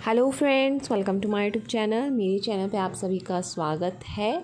Hello friends, welcome to my YouTube channel. मेरे channel पे आप सभी का स्वागत है।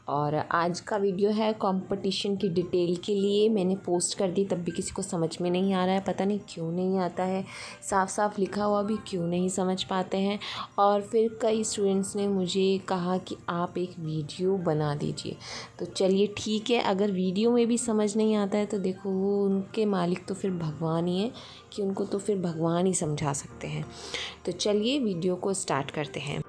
और आज का वीडियो है कंपटीशन की डिटेल के लिए। मैंने पोस्ट कर दी, तब भी किसी को समझ में नहीं आ रहा है। पता नहीं क्यों नहीं आता है, साफ साफ लिखा हुआ भी क्यों नहीं समझ पाते हैं। और फिर कई स्टूडेंट्स ने मुझे कहा कि आप एक वीडियो बना दीजिए। तो चलिए ठीक है, अगर वीडियो में भी समझ नहीं आता है तो देखो, वो उनके मालिक तो फिर भगवान ही है कि उनको तो फिर भगवान ही समझा सकते हैं। तो चलिए वीडियो को स्टार्ट करते हैं।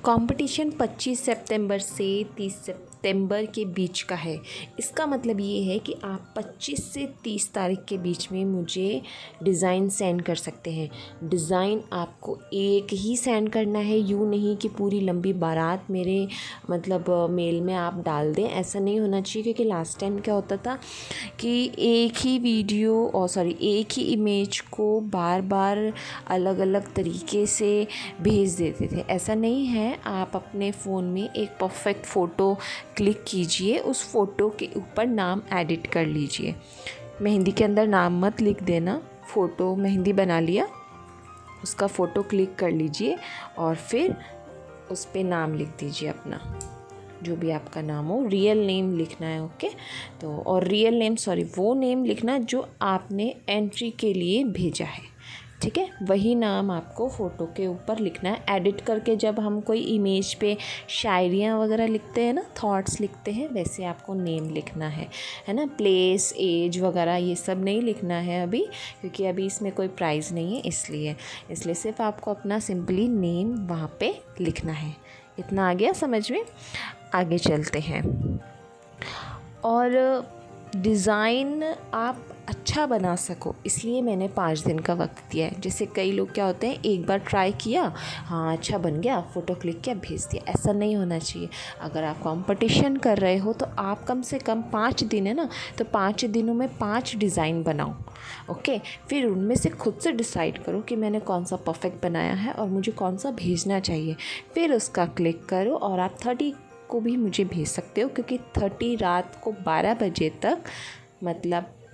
कंपटीशन 25 सितंबर से 30 सितंबर के बीच का है। इसका मतलब ये है कि आप 25 से 30 तारीख के बीच में मुझे डिज़ाइन सेंड कर सकते हैं। डिज़ाइन आपको एक ही सेंड करना है, यूँ नहीं कि पूरी लंबी बारात मेरे मेल में आप डाल दें। ऐसा नहीं होना चाहिए, क्योंकि लास्ट टाइम क्या होता था कि एक ही एक ही इमेज को बार बार अलग अलग तरीके से भेज देते थे। ऐसा नहीं है, आप अपने फ़ोन में एक परफेक्ट फ़ोटो क्लिक कीजिए, उस फ़ोटो के ऊपर नाम एडिट कर लीजिए। मेहंदी के अंदर नाम मत लिख देना। फ़ोटो मेहंदी बना लिया, उसका फ़ोटो क्लिक कर लीजिए और फिर उस पे नाम लिख दीजिए अपना, जो भी आपका नाम हो। रियल नेम लिखना है, ओके। तो और रियल नेम वो नेम लिखना जो आपने एंट्री के लिए भेजा है, ठीक है। वही नाम आपको फ़ोटो के ऊपर लिखना है। एडिट करके जब हम कोई इमेज पे शायरियाँ वगैरह लिखते हैं ना, थॉट्स लिखते हैं, वैसे आपको नेम लिखना है ना। प्लेस, एज वगैरह ये सब नहीं लिखना है अभी, क्योंकि अभी इसमें कोई प्राइज़ नहीं है। इसलिए सिर्फ आपको अपना सिंपली नेम वहाँ पे लिखना है। इतना आ गया समझ में। आगे चलते हैं। और डिज़ाइन आप अच्छा बना सको, इसलिए मैंने 5 दिन का वक्त दिया है। जैसे कई लोग क्या होते हैं, एक बार ट्राई किया, हाँ अच्छा बन गया, फ़ोटो क्लिक किया, भेज दिया। ऐसा नहीं होना चाहिए। अगर आप कंपटीशन कर रहे हो तो आप कम से कम 5 दिन है ना, तो 5 दिनों में 5 डिज़ाइन बनाओ, ओके। फिर उनमें से खुद से डिसाइड करो कि मैंने कौन सा परफेक्ट बनाया है और मुझे कौन सा भेजना चाहिए। फिर उसका क्लिक करो और आप 30 को भी मुझे भेज सकते हो, क्योंकि 30 रात को 12 बजे तक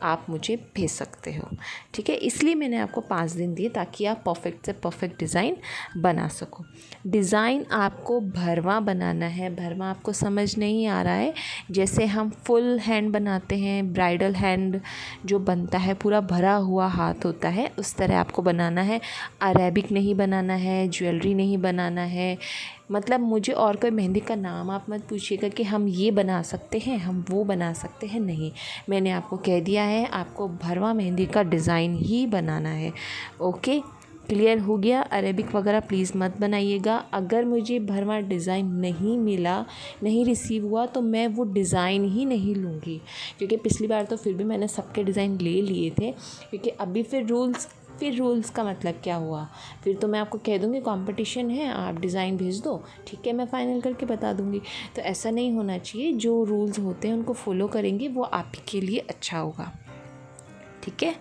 आप मुझे भेज सकते हो, ठीक है। इसलिए मैंने आपको 5 दिन दिए, ताकि आप परफेक्ट से परफेक्ट डिज़ाइन बना सको। डिज़ाइन आपको भरवा बनाना है। भरवा आपको समझ नहीं आ रहा है? जैसे हम फुल हैंड बनाते हैं, ब्राइडल हैंड जो बनता है, पूरा भरा हुआ हाथ होता है, उस तरह आपको बनाना है। अरेबिक नहीं बनाना है, ज्वेलरी नहीं बनाना है। मुझे और कोई मेहंदी का नाम आप मत पूछिएगा कि हम ये बना सकते हैं, हम वो बना सकते हैं, नहीं। मैंने आपको कह दिया है, आपको भरवा मेहंदी का डिज़ाइन ही बनाना है, ओके। क्लियर हो गया? अरेबिक वगैरह प्लीज़ मत बनाइएगा। अगर मुझे भरवा डिज़ाइन नहीं मिला, नहीं रिसीव हुआ, तो मैं वो डिज़ाइन ही नहीं लूँगी। क्योंकि पिछली बार तो फिर भी मैंने सबके डिज़ाइन ले लिए थे, क्योंकि अभी फिर रूल्स का मतलब क्या हुआ? फिर तो मैं आपको कह दूँगी कंपटीशन है, आप डिज़ाइन भेज दो, ठीक है, मैं फ़ाइनल करके बता दूँगी। तो ऐसा नहीं होना चाहिए। जो रूल्स होते हैं उनको फॉलो करेंगे, वो आप ही के लिए अच्छा होगा, ठीक है।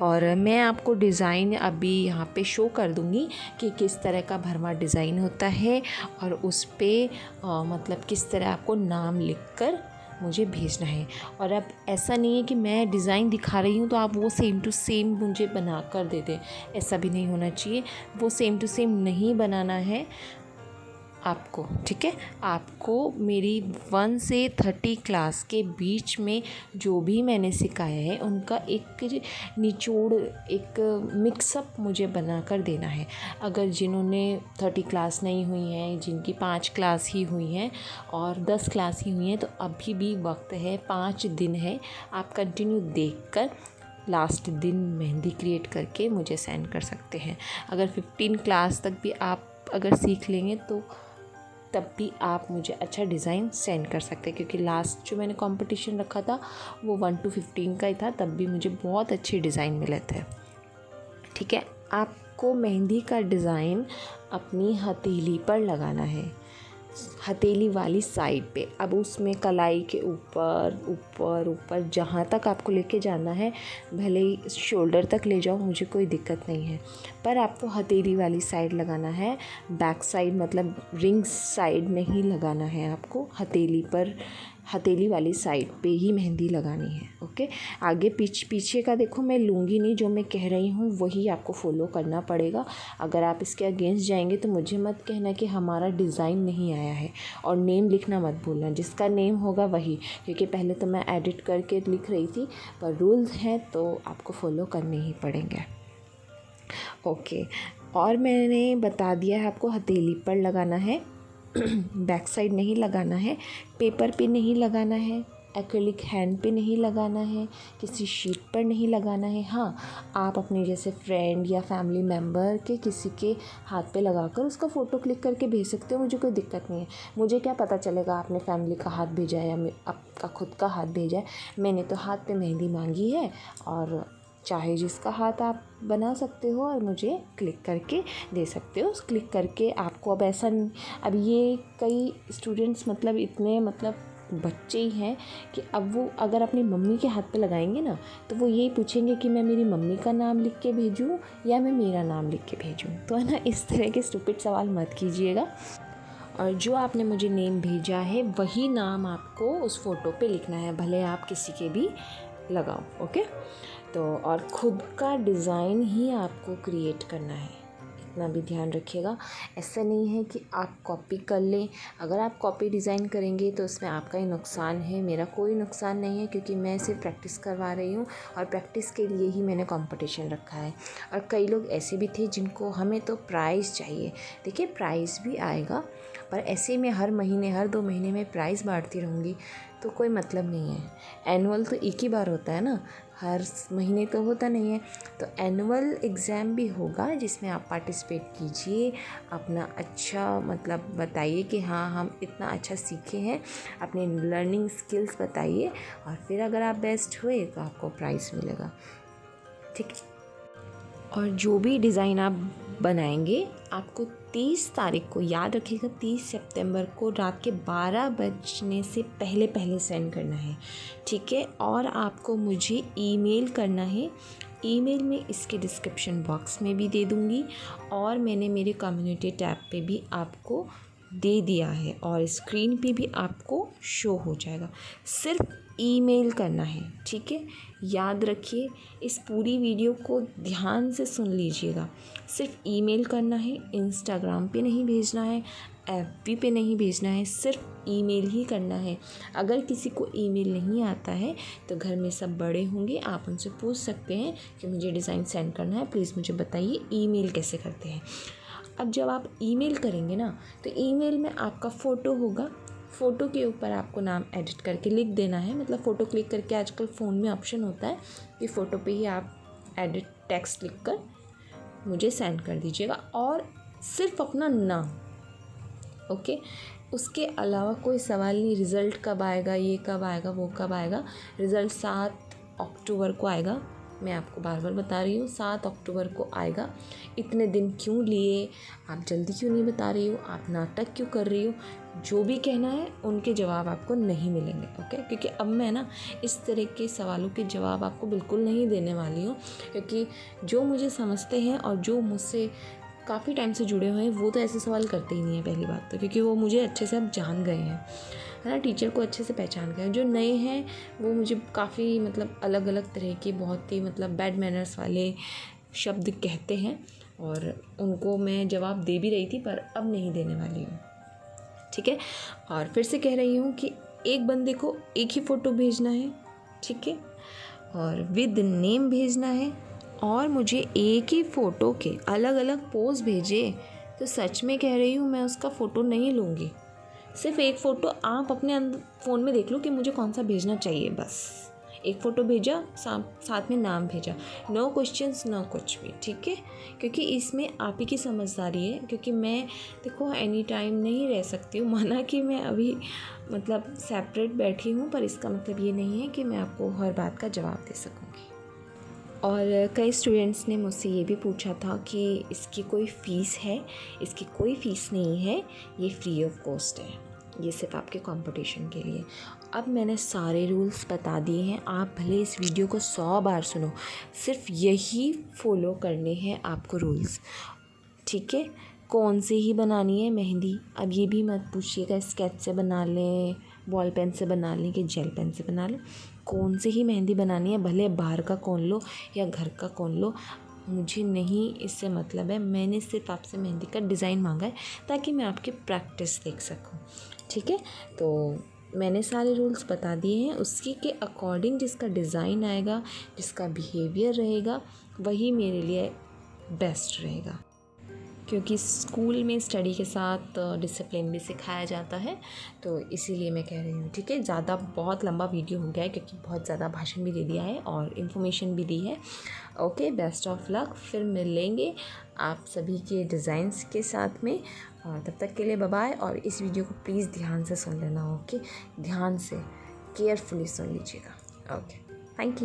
और मैं आपको डिज़ाइन अभी यहाँ पे शो कर दूँगी कि किस तरह का भरवा डिज़ाइन होता है, और उस पर किस तरह आपको नाम लिखकर मुझे भेजना है। और अब ऐसा नहीं है कि मैं डिज़ाइन दिखा रही हूँ तो आप वो सेम टू सेम मुझे बना कर दे दें। ऐसा भी नहीं होना चाहिए। वो सेम टू सेम नहीं बनाना है आपको, ठीक है। आपको मेरी 1 से 30 क्लास के बीच में जो भी मैंने सिखाया है, उनका एक निचोड़, एक मिक्सअप मुझे बना कर देना है। अगर जिन्होंने 30 क्लास नहीं हुई हैं, जिनकी 5 क्लास ही हुई हैं और 10 क्लास ही हुई हैं, तो अभी भी वक्त है, 5 दिन है। आप कंटिन्यू देखकर लास्ट दिन मेहंदी क्रिएट करके मुझे सेंड कर सकते हैं। अगर 15 क्लास तक भी आप अगर सीख लेंगे तो तब भी आप मुझे अच्छा डिज़ाइन सेंड कर सकते हैं, क्योंकि लास्ट जो मैंने कंपटीशन रखा था वो 1 to 15 का ही था, तब भी मुझे बहुत अच्छे डिज़ाइन मिले थे, ठीक है। आपको मेहंदी का डिज़ाइन अपनी हथेली पर लगाना है, हथेली वाली साइड पे। अब उसमें कलाई के ऊपर जहाँ तक आपको लेके जाना है, भले ही शोल्डर तक ले जाओ, मुझे कोई दिक्कत नहीं है, पर आपको हथेली वाली साइड लगाना है। बैक साइड रिंग साइड नहीं लगाना है, आपको हथेली पर हथेली वाली साइड पे ही मेहंदी लगानी है। ओके, आगे पीछे का देखो मैं लूँगी नहीं, जो मैं कह रही हूँ वही आपको फॉलो करना पड़ेगा। अगर आप इसके अगेंस्ट जाएंगे तो मुझे मत कहना कि हमारा डिज़ाइन नहीं आया है, और नेम लिखना मत भूलना, जिसका नेम होगा वही, क्योंकि पहले तो मैं एडिट करके लिख रही थी, पर रूल्स हैं तो आपको फॉलो करने ही पड़ेंगे। ओके, और मैंने बता दिया है आपको हथेली पर लगाना है, बैक साइड नहीं लगाना है, पेपर पे नहीं लगाना है, एक्रिलिक हैंड पे नहीं लगाना है, किसी शीट पर नहीं लगाना है। हाँ, आप अपने जैसे फ्रेंड या फैमिली मेम्बर के किसी के हाथ पे लगाकर उसका फ़ोटो क्लिक करके भेज सकते हो, मुझे कोई दिक्कत नहीं है। मुझे क्या पता चलेगा आपने फैमिली का हाथ भेजा है या आपका खुद का हाथ भेजा है। मैंने तो हाथ पे मेहंदी मांगी है, और चाहे जिसका हाथ आप बना सकते हो और मुझे क्लिक करके दे सकते हो। क्लिक करके आपको अब ऐसा, अब ये कई स्टूडेंट्स मतलब इतने मतलब बच्चे ही हैं कि अब वो अगर अपनी मम्मी के हाथ पे लगाएंगे ना, तो वो यही पूछेंगे कि मैं मेरी मम्मी का नाम लिख के भेजूँ या मैं मेरा नाम लिख के भेजूँ। तो है ना, इस तरह के स्टूपिड सवाल मत कीजिएगा, और जो आपने मुझे नेम भेजा है वही नाम आपको उस फ़ोटो पे लिखना है, भले आप किसी के भी लगाओ। ओके, तो और ख़ुद का डिज़ाइन ही आपको क्रिएट करना है, इतना भी ध्यान रखिएगा। ऐसा नहीं है कि आप कॉपी कर लें। अगर आप कॉपी डिज़ाइन करेंगे तो उसमें आपका ही नुकसान है, मेरा कोई नुकसान नहीं है, क्योंकि मैं सिर्फ प्रैक्टिस करवा रही हूँ, और प्रैक्टिस के लिए ही मैंने कंपटीशन रखा है। और कई लोग ऐसे भी थे जिनको हमें तो प्राइज़ चाहिए। देखिए, प्राइज़ भी आएगा, पर ऐसे में हर महीने हर 2 महीने में प्राइज़ बांटती रहूँगी तो कोई मतलब नहीं है। एनुअल तो एक ही बार होता है ना, हर महीने तो होता नहीं है। तो एनुअल एग्ज़ाम भी होगा जिसमें आप पार्टिसिपेट कीजिए, अपना अच्छा मतलब बताइए कि हाँ हम इतना अच्छा सीखे हैं, अपने लर्निंग स्किल्स बताइए, और फिर अगर आप बेस्ट हुए तो आपको प्राइज़ मिलेगा। ठीक है, और जो भी डिज़ाइन आप बनाएंगे आपको 30 तारीख को, याद रखिएगा 30 सितंबर को रात के 12 बजने से पहले पहले सेंड करना है। ठीक है, और आपको मुझे ईमेल करना है। ईमेल में इसके डिस्क्रिप्शन बॉक्स में भी दे दूँगी, और मैंने मेरे कम्युनिटी टैब पे भी आपको दे दिया है, और स्क्रीन पे भी आपको शो हो जाएगा। सिर्फ ईमेल करना है, ठीक है। याद रखिए, इस पूरी वीडियो को ध्यान से सुन लीजिएगा। सिर्फ ईमेल करना है, इंस्टाग्राम पे नहीं भेजना है, एफबी पे नहीं भेजना है, सिर्फ ईमेल ही करना है। अगर किसी को ईमेल नहीं आता है तो घर में सब बड़े होंगे, आप उनसे पूछ सकते हैं कि मुझे डिज़ाइन सेंड करना है, प्लीज़ मुझे बताइए ईमेल कैसे करते हैं। अब जब आप ईमेल करेंगे ना, तो ईमेल में आपका फ़ोटो होगा, फ़ोटो के ऊपर आपको नाम एडिट करके लिख देना है। मतलब फ़ोटो क्लिक करके आजकल फ़ोन में ऑप्शन होता है कि फ़ोटो पे ही आप एडिट टेक्स्ट लिख कर मुझे सेंड कर दीजिएगा, और सिर्फ अपना नाम। ओके, उसके अलावा कोई सवाल नहीं, रिज़ल्ट कब आएगा, ये कब आएगा, वो कब आएगा। रिज़ल्ट 7 अक्टूबर को आएगा, मैं आपको बार बार बता रही हूँ 7 अक्टूबर को आएगा। इतने दिन क्यों लिए, आप जल्दी क्यों नहीं बता रही हो, आप नाटक क्यों कर रही हो, जो भी कहना है उनके जवाब आपको नहीं मिलेंगे। ओके, क्योंकि अब मैं ना इस तरह के सवालों के जवाब आपको बिल्कुल नहीं देने वाली हूँ, क्योंकि जो मुझे समझते हैं और जो मुझसे काफ़ी टाइम से जुड़े हुए हैं वो तो ऐसे सवाल करते ही नहीं है, पहली बात तो, क्योंकि वो मुझे अच्छे से अब जान गए हैं, है ना, टीचर को अच्छे से पहचान गए हैं। जो नए हैं वो मुझे काफ़ी मतलब अलग अलग तरह के बहुत ही मतलब बैड मैनर्स वाले शब्द कहते हैं, और उनको मैं जवाब दे भी रही थी पर अब नहीं देने वाली हूँ। ठीक है, और फिर से कह रही हूँ कि एक बंदे को एक ही फ़ोटो भेजना है, ठीक है, और विद नेम भेजना है, और मुझे एक ही फ़ोटो के अलग अलग पोज भेजे। तो सच में कह रही हूँ, मैं उसका फ़ोटो नहीं लूँगी। सिर्फ एक फ़ोटो आप अपने फ़ोन में देख लो कि मुझे कौन सा भेजना चाहिए, बस एक फ़ोटो भेजा, साथ में नाम भेजा, नो क्वेश्चंस नो कुछ भी, ठीक है। क्योंकि इसमें आप ही की समझदारी है, क्योंकि मैं देखो एनी टाइम नहीं रह सकती हूँ, माना कि मैं अभी मतलब सेपरेट बैठी हूँ, पर इसका मतलब ये नहीं है कि मैं आपको हर बात का जवाब दे सकूँगी। और कई स्टूडेंट्स ने मुझसे ये भी पूछा था कि इसकी कोई फ़ीस है। इसकी कोई फ़ीस नहीं है, ये फ्री ऑफ कॉस्ट है, ये सिर्फ आपके कंपटीशन के लिए। अब मैंने सारे रूल्स बता दिए हैं, आप भले इस वीडियो को 100 बार सुनो, सिर्फ यही फॉलो करने हैं आपको रूल्स, ठीक है। कौन सी ही बनानी है मेहंदी, अब ये भी मत पूछिएगा स्केच से बना लें, बॉल पेन से बना लें कि जेल पेन से बना लो, कौन से ही मेहंदी बनानी है, भले बाहर का कोन लो या घर का कोन लो, मुझे नहीं इससे मतलब है। मैंने सिर्फ आपसे मेहंदी का डिज़ाइन मांगा है ताकि मैं आपकी प्रैक्टिस देख सकूं, ठीक है। तो मैंने सारे रूल्स बता दिए हैं, उसी के अकॉर्डिंग जिसका डिज़ाइन आएगा, जिसका बिहेवियर रहेगा, वही मेरे लिए बेस्ट रहेगा। क्योंकि स्कूल में स्टडी के साथ डिसिप्लिन भी सिखाया जाता है, तो इसीलिए मैं कह रही हूँ, ठीक है। ज़्यादा बहुत लंबा वीडियो हो गया है क्योंकि बहुत ज़्यादा भाषण भी दे दिया है और इन्फॉर्मेशन भी दी है। ओके, बेस्ट ऑफ लक, फिर मिलेंगे आप सभी के डिज़ाइंस के साथ में, और तब तक के लिए बाय बाय। और इस वीडियो को प्लीज़ ध्यान से सुन लेना, ओके, ध्यान से केयरफुली सुन लीजिएगा। Okay, thank you.